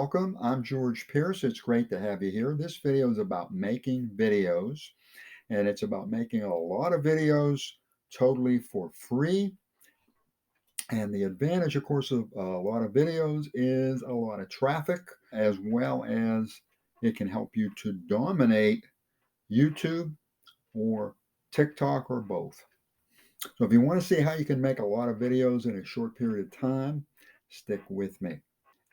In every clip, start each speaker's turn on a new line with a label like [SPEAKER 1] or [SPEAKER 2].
[SPEAKER 1] welcome. I'm George Pierce. It's great to have you here. This video is about making videos, and it's about making a lot of videos totally for free. And the advantage, of course, of a lot of videos is a lot of traffic, as well as it can help you to dominate YouTube or TikTok or both. So if you want to see how you can make a lot of videos in a short period of time, stick with me.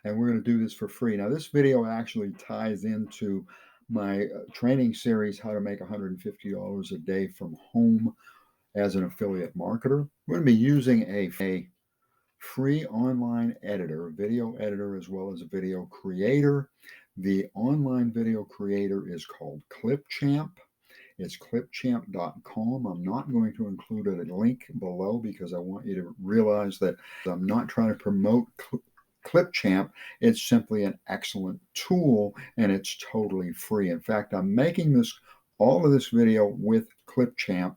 [SPEAKER 1] And we're going to do this for free. Now, this video actually ties into my training series, How to Make $150 a Day from Home as an Affiliate Marketer. We're going to be using a free online editor, video editor, as well as a video creator. The online video creator is called Clipchamp. It's clipchamp.com. I'm not going to include a link below because I want you to realize that I'm not trying to promote Clipchamp. It's simply an excellent tool and it's totally free. In fact, I'm making all of this video with Clipchamp,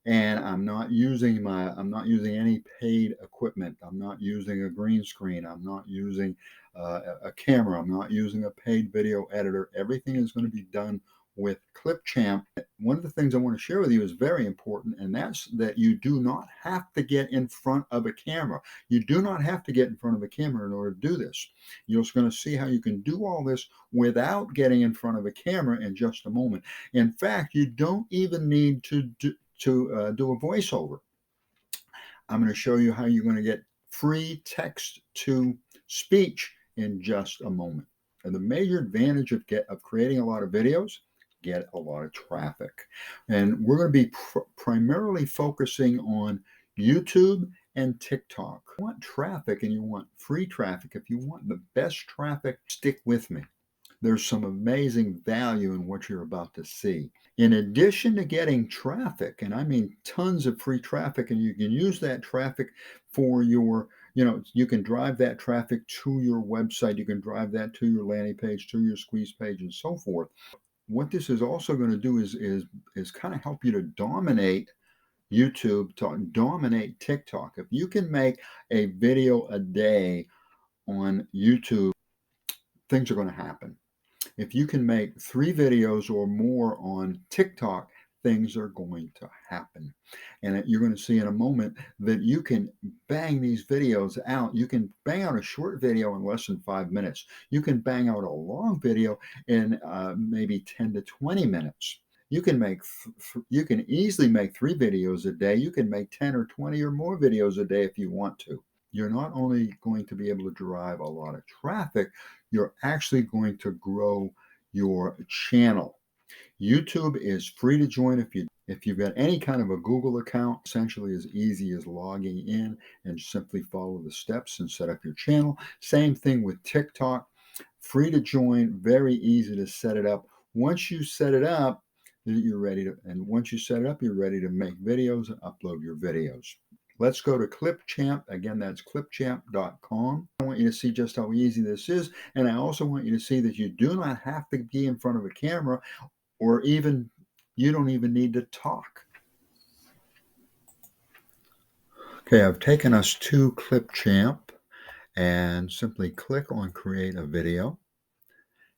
[SPEAKER 1] and I'm not using any paid equipment. I'm not using a green screen. I'm not using a camera. I'm not using a paid video editor. Everything is going to be done with Clipchamp. One of the things I want to share with you is very important, and that's that you do not have to get in front of a camera. You do not have to get in front of a camera in order to do this. You're just going to see how you can do all this without getting in front of a camera in just a moment. In fact, you don't even need to do a voiceover. I'm going to show you how you're going to get free text to speech in just a moment. And the major advantage of creating a lot of videos, get a lot of traffic. And we're going to be primarily focusing on YouTube and TikTok. If you want traffic and you want free traffic, if you want the best traffic, stick with me. There's some amazing value in what you're about to see. In addition to getting traffic, and I mean tons of free traffic, and you can use that traffic for your, you can drive that traffic to your website, you can drive that to your landing page, to your squeeze page, and so forth. What this is also going to do is kind of help you to dominate YouTube, to dominate TikTok. If you can make a video a day on YouTube, things are going to happen. If you can make 3 videos or more on TikTok, things are going to happen. And you're going to see in a moment that you can bang these videos out. You can bang out a short video in less than 5 minutes. You can bang out a long video in maybe 10 to 20 minutes. You can easily make 3 videos a day. You can make 10 or 20 or more videos a day if you want to. You're not only going to be able to drive a lot of traffic, you're actually going to grow your channel. YouTube is free to join if you've got any kind of a Google account, essentially as easy as logging in and simply follow the steps and set up your channel. Same thing with TikTok, free to join, very easy to set it up. Once you set it up, you're ready to make videos and upload your videos. Let's go to Clipchamp. Again, that's clipchamp.com. I want you to see just how easy this is. And I also want you to see that you do not have to be in front of a camera, or you don't even need to talk. Okay, I've taken us to Clipchamp and simply click on Create a Video.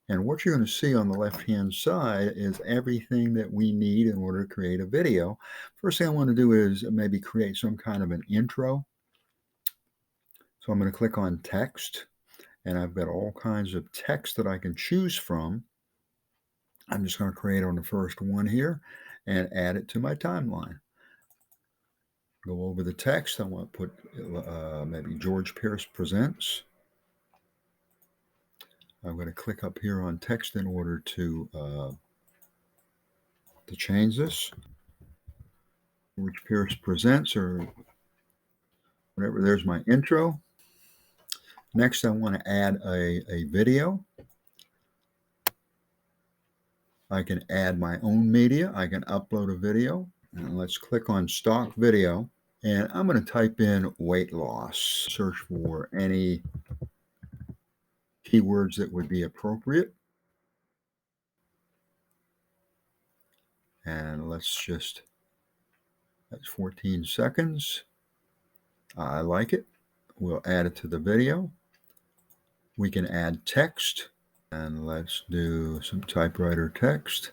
[SPEAKER 1] And what you're going to see on the left-hand side is everything that we need in order to create a video. First thing I want to do is maybe create some kind of an intro. So I'm going to click on Text, and I've got all kinds of text that I can choose from. I'm just going to create on the first one here and add it to my timeline. Go over the text. I want to put maybe George Pierce Presents. I'm going to click up here on text in order to change this. George Pierce Presents or whatever. There's my intro. Next, I want to add a video. I can add my own media. I can upload a video. And let's click on Stock Video. And I'm going to type in weight loss. Search for any keywords that would be appropriate. And that's 14 seconds. I like it. We'll add it to the video. We can add text, and let's do some typewriter text.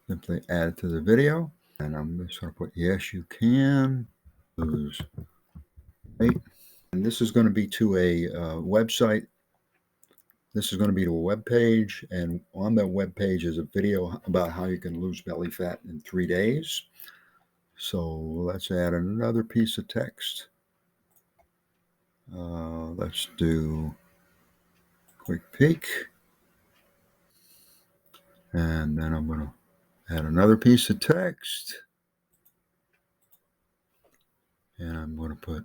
[SPEAKER 1] Simply add it to the video, and I'm just going to put yes you can lose weight. And this is going to be to a website. This is going to be to a web page, and on that web page is a video about how you can lose belly fat in 3 days. So let's add another piece of text. Let's do quick peek, and then I'm going to add another piece of text, and I'm going to put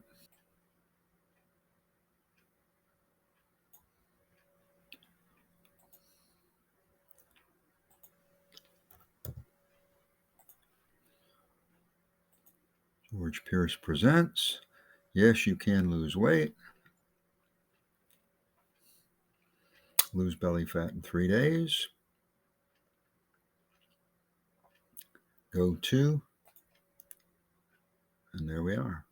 [SPEAKER 1] George Pierce presents. Yes, you can lose weight. Lose belly fat in 3 days. Go to, and there we are.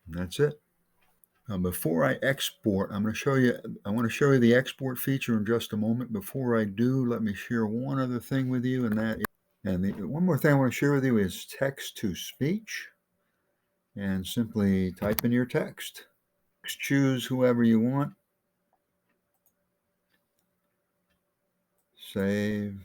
[SPEAKER 1] And that's it. Now, before I export, I want to show you the export feature in just a moment. Before I do, let me share one other thing with you, one more thing I want to share with you is text to speech. And simply type in your text. Choose whoever you want. Save.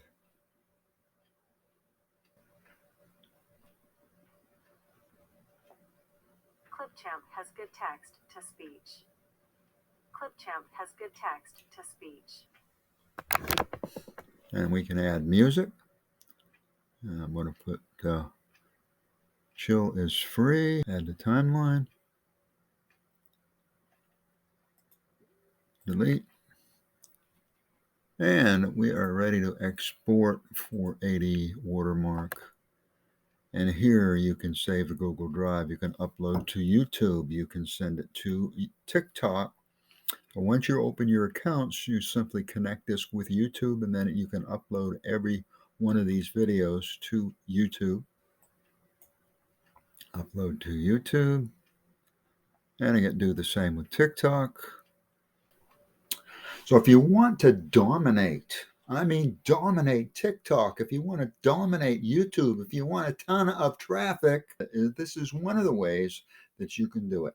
[SPEAKER 2] Clipchamp has good text to speech. Clipchamp has good text to speech.
[SPEAKER 1] And we can add music. And I'm going to put chill is free. Add the timeline. Delete. And we are ready to export 480 watermark. And here you can save to Google Drive. You can upload to YouTube. You can send it to TikTok. Once you open your accounts, you simply connect this with YouTube, and then you can upload every one of these videos to YouTube. Upload to YouTube. And I can do the same with TikTok. So if you want to dominate, I mean dominate TikTok, if you want to dominate YouTube, if you want a ton of traffic, this is one of the ways that you can do it.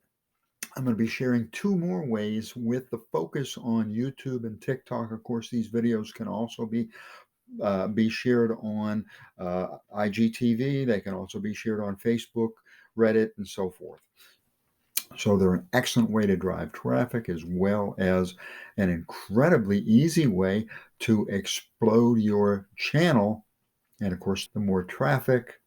[SPEAKER 1] I'm going to be sharing 2 more ways with the focus on YouTube and TikTok. Of course, these videos can also be shared on IGTV. They can also be shared on Facebook, Reddit, and so forth. So they're an excellent way to drive traffic, as well as an incredibly easy way to explode your channel. And of course, the more traffic,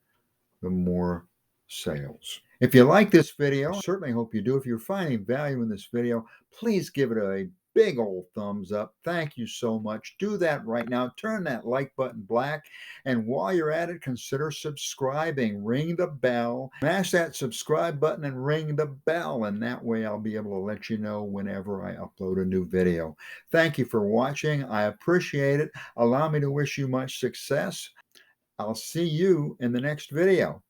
[SPEAKER 1] the more sales. If you like this video, I certainly hope you do. If you're finding value in this video, please give it a big old thumbs up. Thank you so much. Do that right now. Turn that like button black. And while you're at it, consider subscribing. Ring the bell. Smash that subscribe button and ring the bell. And that way I'll be able to let you know whenever I upload a new video. Thank you for watching. I appreciate it. Allow me to wish you much success. I'll see you in the next video.